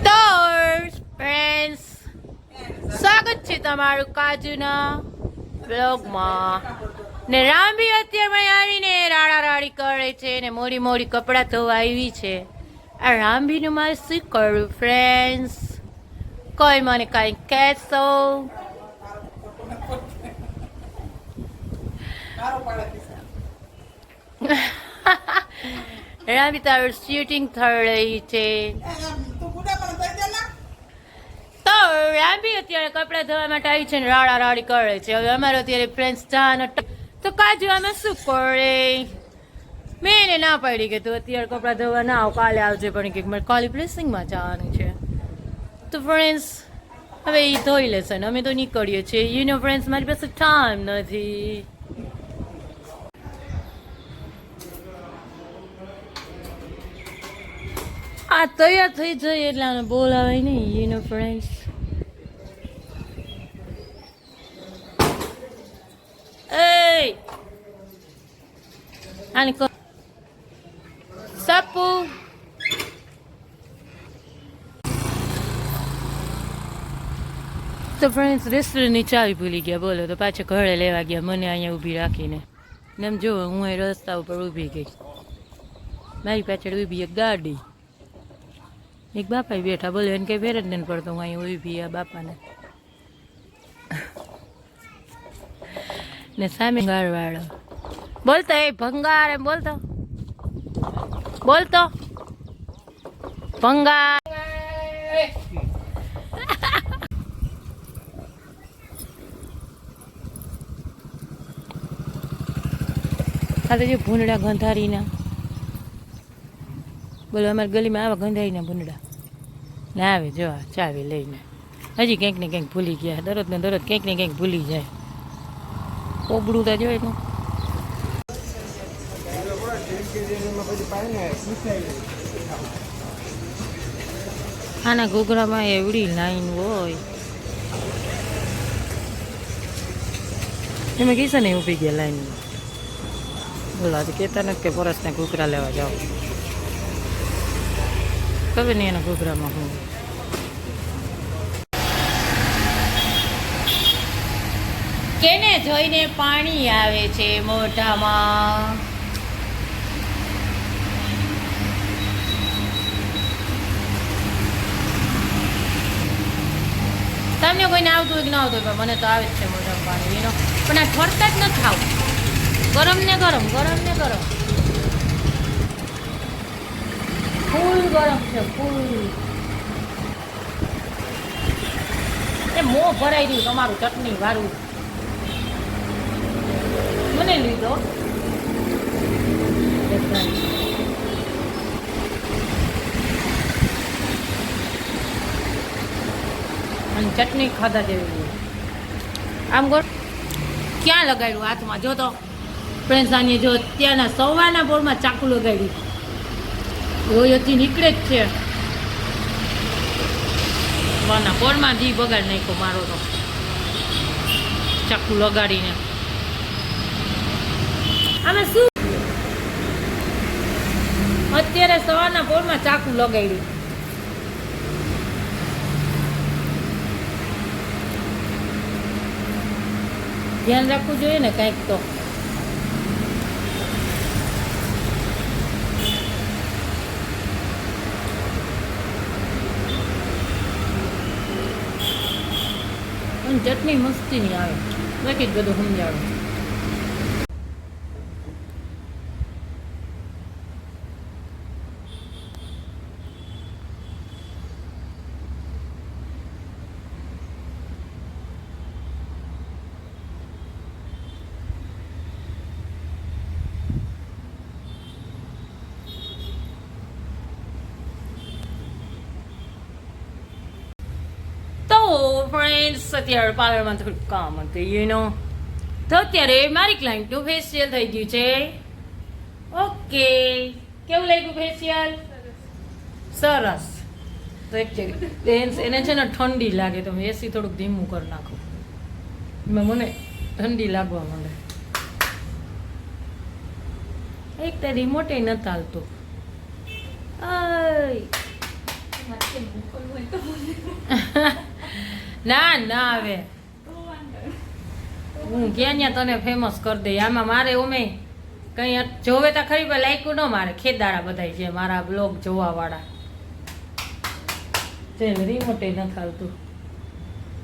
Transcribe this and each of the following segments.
તો ફ્રેન્ડ્સ, સ્વાગત છે તમારું કાજુના બ્લોગમાં. ને રામભી અત્યારમાં આવીને રાડા રાડી કરે છે ને મોડી મોડી કપડાં ધોવા આવી છે. આ રામભીનું મારે શું કરું ફ્રેન્ડ્સ? કોઈ મને કઈ કહેશો? રામભી તારું શૂટિંગ થઈ રહી છે. તો રામભી અત્યારે કપડાં ધોવા માટે આવી છે ને રાડા રાડી કરે છે. હવે અમારો અત્યારે ફ્રેન્ડ્સ જવાનો તો કાજુ અમે શું કરે? મેં એને ના પાડી કે તું અત્યારે કપડાં ધોવા ના આવ, કાલે આવજે. પણ કે મારે કાલે બ્લેસિંગમાં જવાનું છે. તો ફ્રેન્ડ્સ હવે એ ધોઈ લેશે ને અમે તો નીકળીએ છીએ. યુ નો ફ્રેન્ડ્સ, મારી પાસે ટાઈમ નથી. આ તૈયાર થઈ જાય એટલે આને બોલાવાય નહીં. યુ નો ફ્રેન્ડ્સ, આને સપુ તો ફ્રેન્ડ્સ રેસ્ટોરન્ટની ચાવી ભૂલી ગયા. બોલો તો પાછા ઘરે લેવા ગયા મને અહીંયા ઊભી રાખીને. ને એમ જો હું અહીં રસ્તા ઉપર ઊભી ગઈ, મારી પાછળ ઊભી એક ગાડી, એક બાપા બેઠા. બોલો એને કઈ ફેર જ નથી પડતો હું અહીં ઊભી આ બાપાને. ને સામે ગાળવાળો બોલતો, એ ભંગાર એમ બોલતો બોલતો ભંગાર. આ તો જે ભૂંડડા ગંધારીના, બોલો અમારી ગલીમાં આવા ગંધારીના ભૂંડડા ના આવે. જો ચાવી લઈને હજી કંઈક ને કંઈક ભૂલી ગયા. દરરોજ ને દરરોજ કંઈક ને કંઈક ભૂલી જાય. કોબડું તો જોઈ તું. આના ઘૂઘરામાં એવડી લાઈન હોય. એમાં કીધું ને ઊભી ગયા લાઈનમાં. બોલો આજે કહેતા નથી કે પરસને ઘૂઘરા લેવા જાઓ. ખબર નહીં એના ઘૂઘરામાં હું. કેને જોઈને પાણી આવે છે મોઢામાં? તમને કોઈને આવતું હોય કે ના આવતું હોય, મને તો આવે જ છે મોઢામાં પાણી એનો. પણ આ ઠરતા જ નથી ખાવું. ગરમ ને ગરમ, ગરમ ને ગરમ, ફૂલ ગરમ છે ફૂલ. એ મોં ભરાઈ રહ્યું તમારું ચટણી વાળું. મને લીધો અને ચટણી ખાધા જેવી. આમ ગો ક્યાં લગાડ્યું હાથમાં? જો તો ફ્રેન્ડ્સ આની જો ત્યાંના સવારના બોરમાં ચાકુ લગાડ્યું. રોયથી નીકળે જ છે. સવારના બોરમાં જી બગાડ નાખ્યો મારો તો ચાકુ લગાડીને. આમાં શું અત્યારે સવારના પોરમાં ચાકુ લગાડ્યું. ધ્યાન રાખવું જોઈએ ને કંઈક તો. ચટણી મસ્તી નહીં આવે, બાકી જ બધું સમજાડું. ફ્રેન્ડ્સ અત્યારે પાર્લરમાં થોડું કામ હતું યુ નો. તો અત્યારે મારી ક્લાયન્ટનું ફેશિયલ થઈ ગયું છે. ઓકે, કેવું લાગ્યું ફેશિયલ? સરસ. તો એક એને છે ને ઠંડી લાગે તો એસી થોડુંક ધીમું કરી નાખું. મને ઠંડી લાગવા માંડે. એક તો રિમોટે નથી હાલતું. ના ના આવે હું ક્યાં ત્યાં તને ફેમસ કરી દઈ આમાં મારે ઓમે કઈ જોવે તો ખરી પણ લાયકું ન મારે ખેદારા બધાય છે મારા બ્લોગ જોવા વાળા ચાલ રિમોટે નથી હાલતું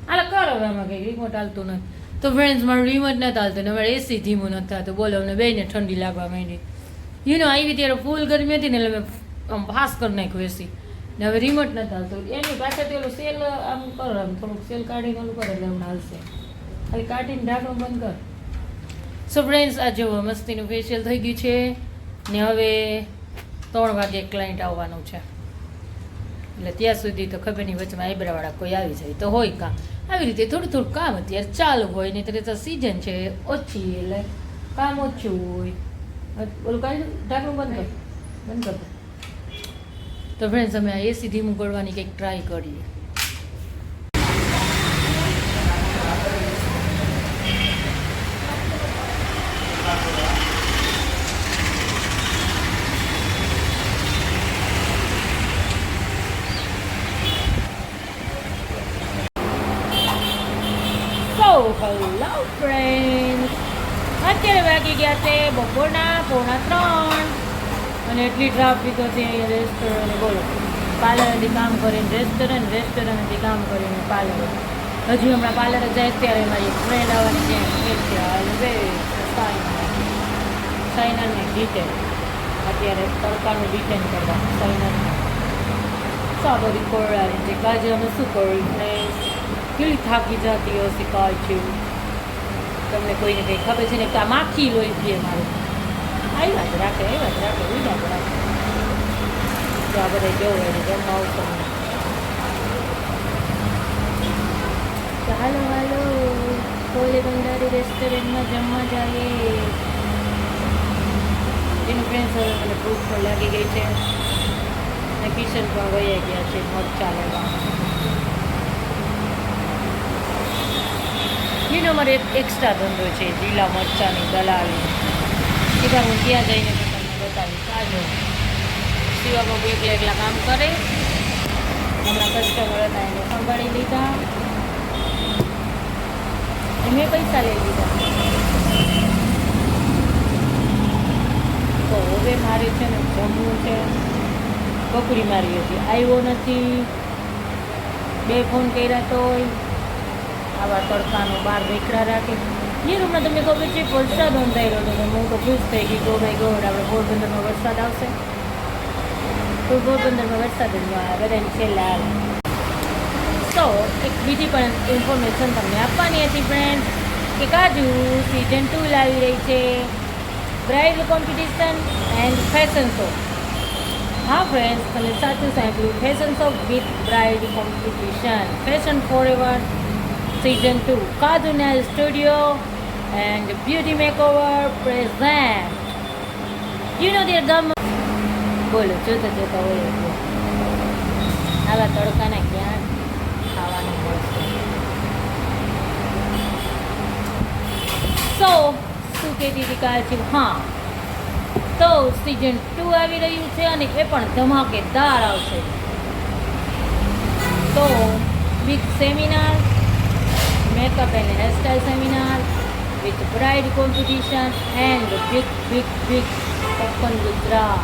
હાલ કરો હવે આમાં કઈ રિમોટ હાલતું નથી તો ફ્રેન્ડ્સ મારું રિમોટ નથી હાલતું ને મારે એસી ધીમું નથી થતું બોલો અમને બેને ઠંડી લાગવા માંડી આવી ત્યારે ફૂલ ગરમી હતી ને એટલે મેં આમ ફાસ કરી નાખ્યું એસી ને હવે રિમોટ નથી હાલતું એની પાછળ પેલું સેલ આમ કરો આમ થોડુંક સેલ કાઢીને ઓલું કરે એટલે હમણાં હાલશે ખાલી કાઢીને ઢાંકણું બંધ કર સો ફ્રેન્ડ્સ આ જુઓ મસ્તીનું ફેશિયલ થઈ ગયું છે ને હવે 3 વાગે ક્લાયન્ટ આવવાનું છે એટલે ત્યાં સુધી તો ખબર નહીં વચમાં આઈબ્રાવાળા કોઈ આવી જાય તો હોય કાં આવી રીતે થોડું થોડું કામ અત્યારે ચાલુ હોય નહીં તો સિઝન છે ઓછી એટલે કામ ઓછું હોય ઓલું કાઢી ઢાંકણું બંધ કર તો ફ્રેન્ડ્સ અમે આ એસી ધીમું કરવાની કંઈક ટ્રાય કરીએ હેલો ફ્રેન્ડ્સ અત્યારે વાગી ગયા છે બપોરના 2:45 અને એટલી ટ્રાફિક હતી અહીંયા રેસ્ટોરન્ટ બોલો પાર્લરથી કામ કરીને રેસ્ટોરન્ટથી કામ કરીને પાર્લર હજી હમણાં પાર્લર જાય ત્યારે મારી ફ્રેન્ડ આવવાની છે સાઇનાને ડિટેન અત્યારે તડકાનું ડિટેન કરવા સાઇનાને સાબરી કોરડાની છે કાજે અમે શું કર્યું ફ્રેન્ડ્સ કેવી થાકી જતી હશે કાલ જેવું તમને કોઈને કંઈ ખબર છે ને કે આ માખી લોહી પીએ મારું આવ્યા જ રાખે ઉડા જ રાખે તો આ બધા જવું એને જમવા આવતો તો હાલો કોલે બંડારી રેસ્ટોરન્ટમાં જમવા જઈએ એનું ફ્રેન્ડ્સ હવે મને ભૂખ પણ લાગી ગઈ છે અને કિશન પણ વયા ગયા છે મરચા લેવા મારે એક એક્સ્ટ્રા ધંધો છે લીલા મરચાની દલાલી સીધા હું ત્યાં જઈને તો તમને બતાવીશ આજો શિવા બાબુ એકલા કામ કરે હમણાં કસ્ટમર હતા એને સંભાળી લીધા મેં પૈસા લઈ લીધા તો હવે મારે છે ને જમવું છે બકરી મારી હતી આવ્યો નથી 2 ફોન કર્યા તોય આવા તડકાનો બહાર વેકરા રાખે હમણાં તમને ખબર છે વરસાદ અંધાર્યો હતો હું તો ખુશ થઈ ગઈ ગો ભાઈ ગોડ આપણે પોરબંદરમાં વરસાદ આવશે તો પોરબંદરમાં વરસાદ જ ન આવે બધાને છેલ્લા આવે તો એક બીજી પણ ઇન્ફોર્મેશન તમને આપવાની હતી ફ્રેન્ડ કે કાજુ સિઝન 2 લાવી રહી છે bridal competition and fashion show હા ફ્રેન્ડ્સ તમે સાચું સાંભળ્યું fashion show with bride competition fashion for ever Season 2 Kaju Nail Studio and Beauty Makeover present. Dear gum. બોલો જોતા હોય આવા તડકાના ક્યાં ખાવાનું મળશે શું કહેતી હતી કાલથી હા તો સિઝન 2 આવી રહ્યું છે અને એ પણ ધમાકેદાર આવશે તો big seminar makeup and hairstyle seminar with bride competition and big open Gujarat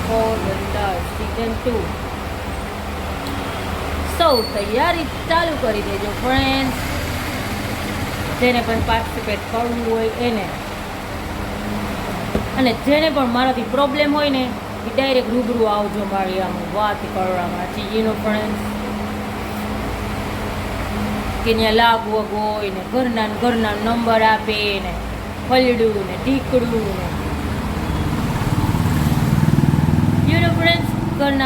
for winter season 2 so તૈયારી ચાલુ કરી દેજો ફ્રેન્ડ્સ જેને પણ પાર્ટિસિપેટ કરવું હોય એને અને જેને પણ મારાથી પ્રોબ્લેમ હોય ને એ ડાયરેક્ટ રૂબરૂ આવજો મારી આમ વાત કરવામાં ફ્રેન્ડ્સ કે ત્યાં લાગવગ હોય ને ઘરના નંબર આપે ને ફલડું ને ઢીકડું ને ફ્રેન્ડ્સ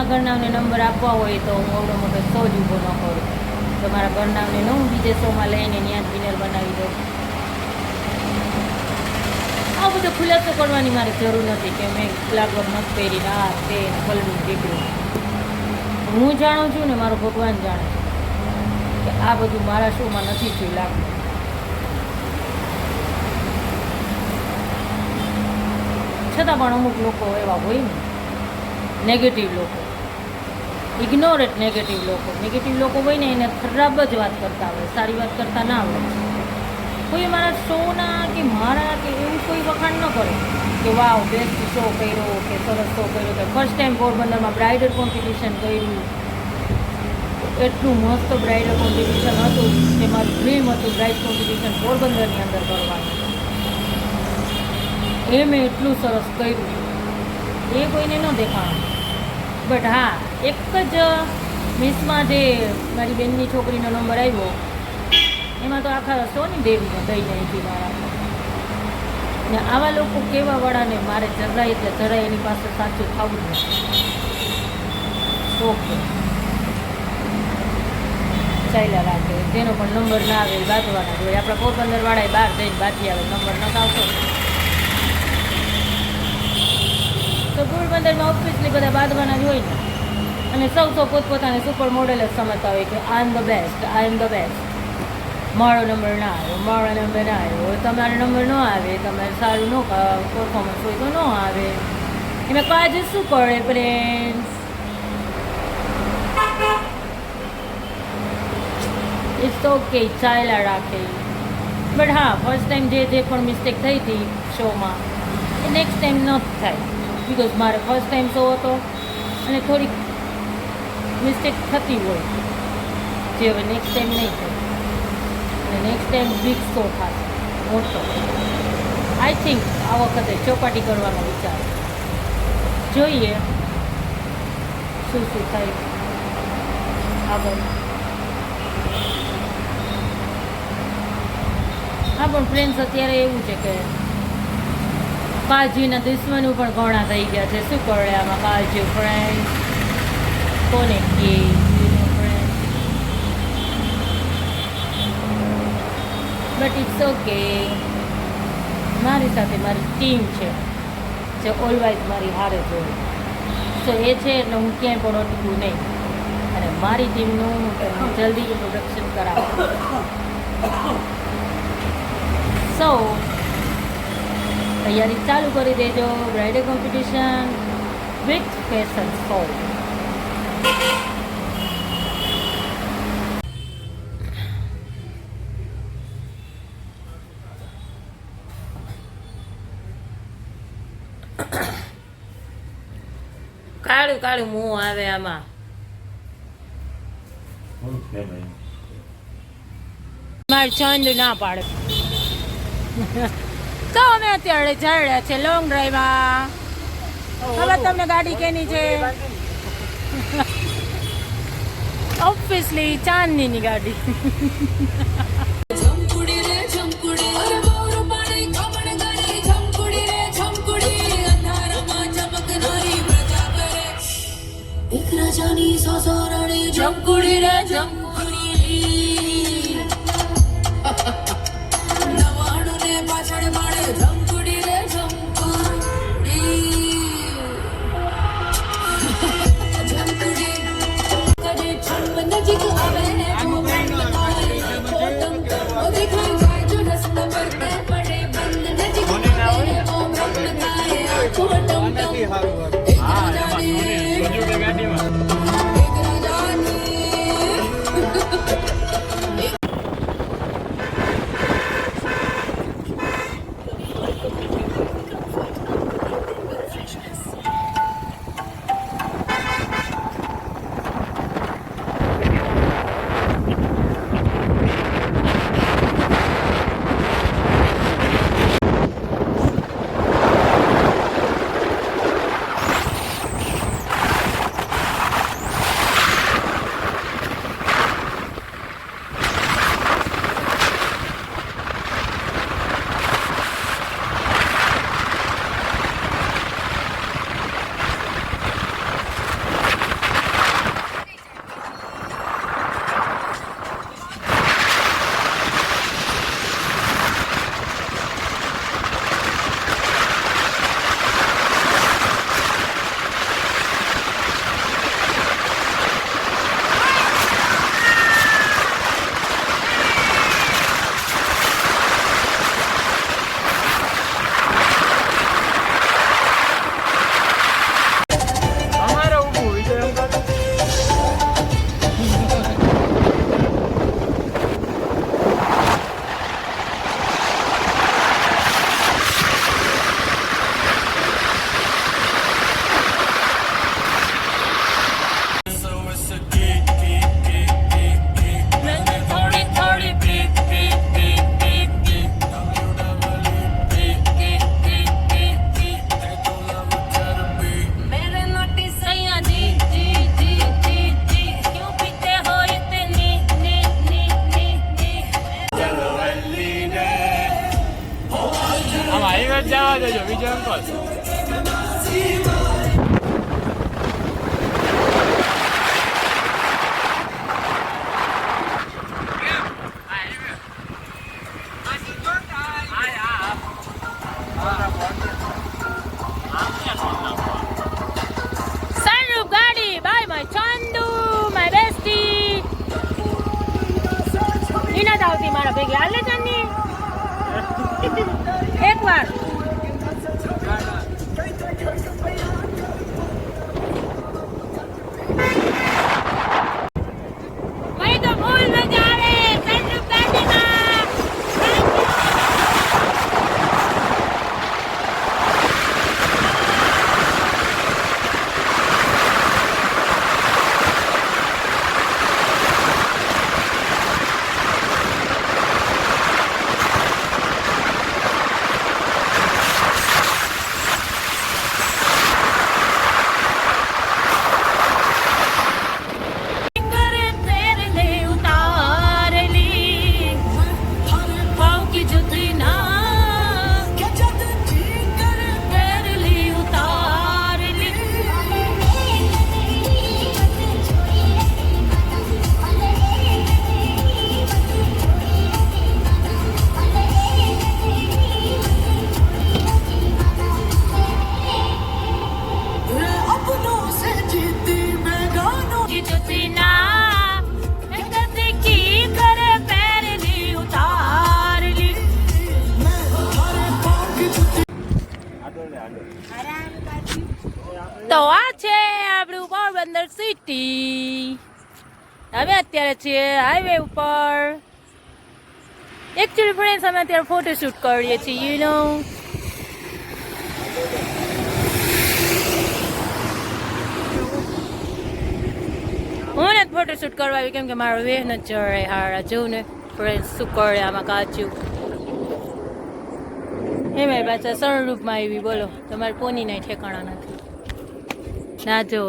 ઘરનાને નંબર આપવા હોય તો હું આવડો મોટો શો જ ઊભો ન કરું તો મારા ઘરનાને ન હું બીજે શોમાં લઈને ત્યાં વિનર બનાવી દઉં આ બધો ખુલાસો કરવાની મારે જરૂર નથી કે મેં લાગવગ નથી પહેરીને આ તે ફલડું ઢીકડું હું જાણું છું ને મારો ભગવાન જાણે કે આ બધું મારા શોમાં નથી થયું લાગતું છતાં પણ અમુક લોકો એવા હોય ને નેગેટિવ લોકો ઇગ્નોર ઇટ નેગેટિવ લોકો હોય ને એને ખરાબ જ વાત કરતા હોય, સારી વાત કરતા ના આવડે. કોઈ મારા શોના કે મારા કે એવું કોઈ વખાણ ન કરે કે વાવ બેસ્ટ શો કર્યો કે સરસ શો કર્યો કે ફર્સ્ટ ટાઈમ પોરબંદરમાં બ્રાઇડલ કોમ્પિટિશન કર્યું, એટલું મસ્ત બ્રાઇડલ કોમ્પિટિશન હતું કે મારું ડ્રીમ હતું બ્રાઇડ કોમ્પિટિશન પોરબંદરની અંદર કરવાનું. એ મેં એટલું સરસ કર્યું એ કોઈને ન દેખાણું. બટ હા, એક જ મિસમાં જે મારી બેનની છોકરીનો નંબર આવ્યો એમાં તો આખા સોની દેવીને દઈ નાખી મારા. ને આવા લોકો કેવા વાળાને મારે જરાય એટલે જરાય એની પાસે સાચું થવું જ નથી. ઓકે ચાલ્યા રાખે, જેનો પણ નંબર ના આવે એ બાંધવાના જોઈએ. આપણા પોરબંદરવાળાએ બહાર જઈને બાંધી આવે, નંબર ન આવતો તો પોરબંદરમાં ઓફિસલી બધા બાંધવાના જ હોય ને. અને સૌ પોતપોતાને સુપર મોડેલ જ સમજતા હોય કે આઈ એમ ધ બેસ્ટ. મારો નંબર ના આવ્યો, તમારો નંબર ન આવે, તમારે સારું ન પરફોર્મન્સ હોય તો ન આવે, એમાં કાજ શું કરે ફ્રેન્ડ્સ? ઇટ્સ ઓકે, ચાલ્યા રાખે. બટ હા, ફર્સ્ટ ટાઈમ જે પણ મિસ્ટેક થઈ હતી શોમાં એ નેક્સ્ટ ટાઈમ ન થાય. બિકોઝ મારે ફર્સ્ટ ટાઈમ શો હતો અને થોડીક મિસ્ટેક થતી હોય જે હવે નેક્સ્ટ ટાઈમ નહીં થાય. અને નેક્સ્ટ ટાઈમ બિગ શો થશે મોટો. આઈ થિંક આ વખતે ચોપાટી કરવાનો વિચાર, જોઈએ શું થાય આગળ. હા પણ ફ્રેન્ડ્સ અત્યારે એવું છે કે કાળજીના દુશ્મનો પણ ઘણા થઈ ગયા છે. શું કરે આમાં કાળજી ફ્રેન્ડ? કોને કે બટ ઇટ્સ ઓકે. મારી સાથે મારી ટીમ છે જે ઓલવાઇઝ મારી હારે જોડે. સો એ છે એટલે હું ક્યાંય પણ અટકું નહીં. અને મારી ટીમનું હું જલ્દી ઇન્ટ્રોડક્શન કરાવું. સો તૈયારી ચાલુ કરી દેજો. Bridal competition with fashion show. કાળું મું આવે આમાં. મારે ચંદ ના પાડે તો અમે અત્યારે જઈ રહ્યા છે લોંગ ડ્રાઈવમાં. ખબર તમને ગાડી કેની છે? ઓબ્વિયસલી ચાંદનીની ગાડી. જમકુડી રે જમકુડી નવાણું ને પાછળ માળે જમકુડી રે જમકુડી જમકુડી કદે છમ નજીક આવે ને મોમેન્ટ લગાડે ફોટમ ઓ દેખાય જાય જો રસ્તો પર તે પડે બંધ નજીક આવે ને મોમેન્ટ લગાડે ફોટમ નથી હારું ગાડીમાં. બોલાવા દેજો વિજય અંકલ. Sunroof ગાડી bye my Chandu my bestie. Neena આવતી મારા ભેગી હાલે ચંદી એકવાર. મને તો ફૂલ મજા આવે સનરૂફ ગાડીમાં. તો આ છે આપણું પોરબંદર સિટી. અમે અત્યારે છીએ હાઈવે ઉપર. એકચ્યુઅલી ફ્રેન્ડ્સ અમે અત્યારે ફોટોશૂટ કરીએ છીએ યુ નો. હું ને ફોટોશૂટ કરવા આવી કેમ કે મારો વેહ ન ચડે હારા જોઉં ને ફ્રેન્ડ્સ શું કરે આમાં કાચું. એમાં પાછા સનરૂફમાં આવી બોલો તમારે પોની નહીં ઠેકાણા નથી. ના જો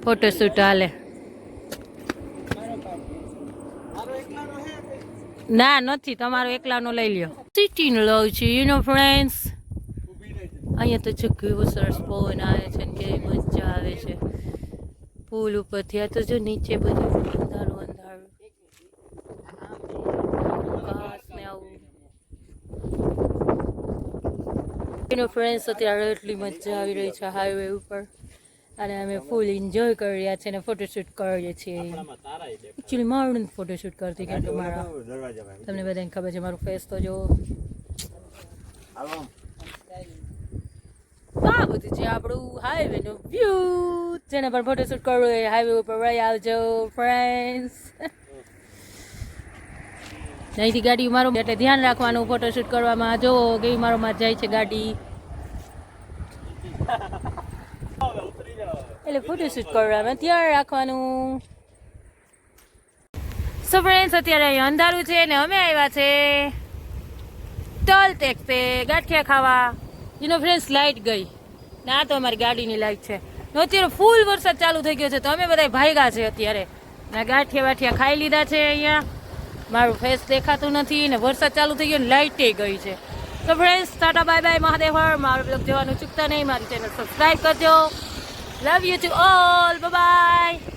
ફોટોશૂટ હાલે. ના નથી તમારો એકલાનો લઈ લ્યો. સિટીનો લઉં છું યુ નો ફ્રેન્ડ્સ. અહીંયા તો જો કેવું સરસ પવન આવે છે ને કેવી મજા આવે છે. પુલ ઉપરથી આ તો જો નીચે બધું અંધારું અંધારું ઘાસ ને આવું. યુ નો ફ્રેન્ડ્સ અત્યારે એટલી મજા આવી રહી છે હાઈવે ઉપર અને અમે ફૂલ એન્જોય કરી રહ્યા છીએ અને ફોટોશૂટ કરીએ છીએ. એકચ્યુઅલી મારું નથી ફોટોશૂટ કરતી કેમ કે મારા તમને બધાને ખબર છે મારું ફેસ તો જો આ બધું છે આપણું હાઈવે નો વ્યૂ. જેને પણ ફોટોશૂટ કરવું હોય હાઈવે ઉપર વળી આવજો ફ્રેન્ડ્સ. અહીંથી ગાડી મારો એટલે ધ્યાન રાખવાનું ફોટોશૂટ કરવામાં. જો કેવી મારો માં જાય છે ગાડી એટલે ફોટોશૂટ કરવામાં ધ્યાન રાખવાનું. સો ફ્રેન્ડ્સ અત્યારે અહીંયા અંધારું છે ને અમે આવ્યા છે ટોલ ટેક્સે ગાંઠિયા ખાવા. એનો ફ્રેન્ડ્સ લાઇટ ગઈ ને આ તો અમારી ગાડીની લાઇટ છે. અત્યારે ફૂલ વરસાદ ચાલુ થઈ ગયો છે તો અમે બધા ભાગ્યા છે અત્યારે ને ગાંઠિયા વાઠિયા ખાઈ લીધા છે. અહીંયા મારું ફેસ દેખાતું નથી ને વરસાદ ચાલુ થઈ ગયો ને લાઇટે ગઈ છે. તો friends tata bye bye Mahadev હર. મારું બ્લોગ જોવાનું ચૂકતા નહીં. મારી ચેનલ સબસ્ક્રાઈબ કરજો. Love you to all. Bye by.